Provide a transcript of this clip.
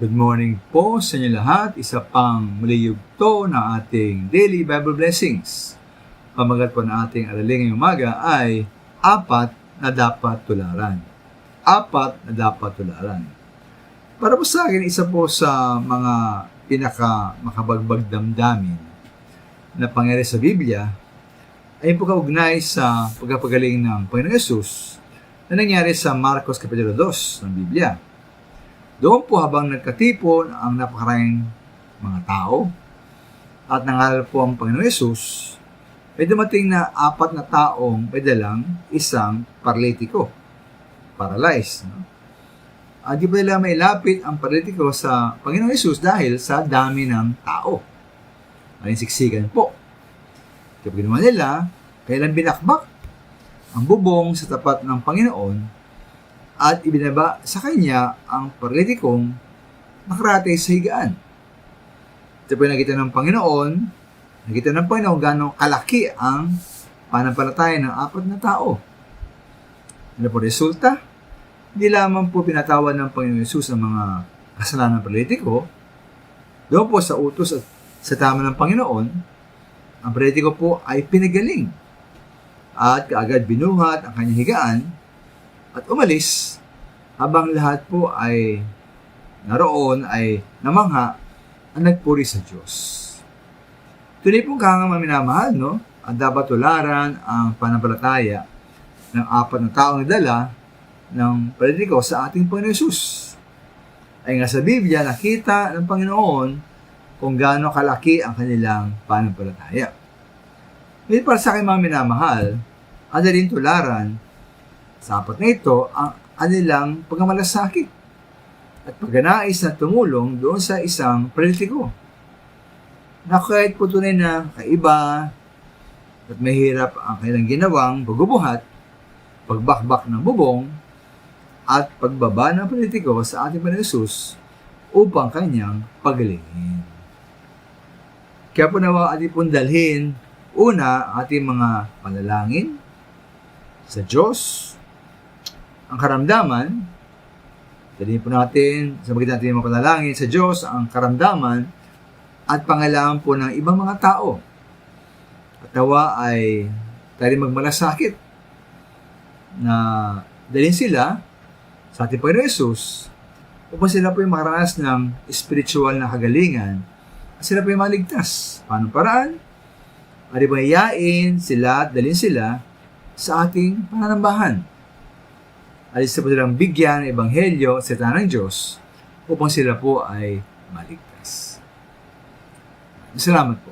Good morning po sa inyo lahat. Isa pang muli yugto ng ating Daily Bible Blessings. Pamagat po ng ating aralin ngayong umaga ay apat na dapat tularan. Apat na dapat tularan. Para po sa akin, isa po sa mga pinaka-makabagbag damdamin na pangyari sa Biblia ay po kaugnay sa pagpapagaling ng Panginoong Yesus na nangyari sa Marcos Kapitulo 2 ng Biblia. Doon po habang nagkatipon ang napakaraming mga tao at nangaral po ang Panginoong Yesus, may dumating na apat na taong may dalang isang paralitiko, paralyzed. Di ba nila may lapit ang paralitiko sa Panginoong Yesus dahil sa dami ng tao. Maling siksikan po. Kapag ginawa nila, kailan binakbak ang bubong sa tapat ng Panginoon at ibinaba sa kanya ang paralitikong nakaratay sa higaan. Ito po nakita ng Panginoon gano'ng kalaki ang panampalataya ng apat na tao. Ano po resulta? Hindi lamang po pinatawad ng Panginoon Yesus ang mga kasalanan ng paralitiko, doon po sa utos at sa tama ng Panginoon, ang paralitiko po ay pinagaling at kaagad binuhat ang kanyang higaan at umalis habang lahat po ay naroon ay namangha ang nagpuri sa Diyos. Tunay pong kahanga minamahal, no? Ang dapat tularan ang panampalataya ng apat na taong dala ng paralitiko sa ating Panginoon Yesus. Ay nga sa Biblia, nakita ng Panginoon kung gaano kalaki ang kanilang panampalataya. Ngayon para sa akin mga minamahal, ang rin tularan sa apat na ito ang kanilang pagmamalasakit at pagganais na tumulong doon sa isang paralitiko na kahit po tunay na kaiba at mahirap ang kanilang ginawang pagbubuhat, pagbakbak ng bubong at pagbaba ng paralitiko sa ating Panginoon Yesus upang kanyang pagalingin. Kaya po nawa ating pong dalhin una ating mga panalangin sa Diyos, ang karamdaman, dalhin po natin, sa magitan natin mga panalangin sa Diyos, ang karamdaman at pangailangan po ng ibang mga tao. At nawa ay tayo magmalasakit na dalhin sila sa ating Panginoon Yesus upang sila po yung makaranas ng spiritual na kagalingan at sila po yung maligtas. Paano paraan? Ari ba iyain sila at dalhin sila sa ating pananambahan. Alis na po silang bigyan ng ebanghelyo at salita ng Diyos upang sila po ay maligtas. Salamat po.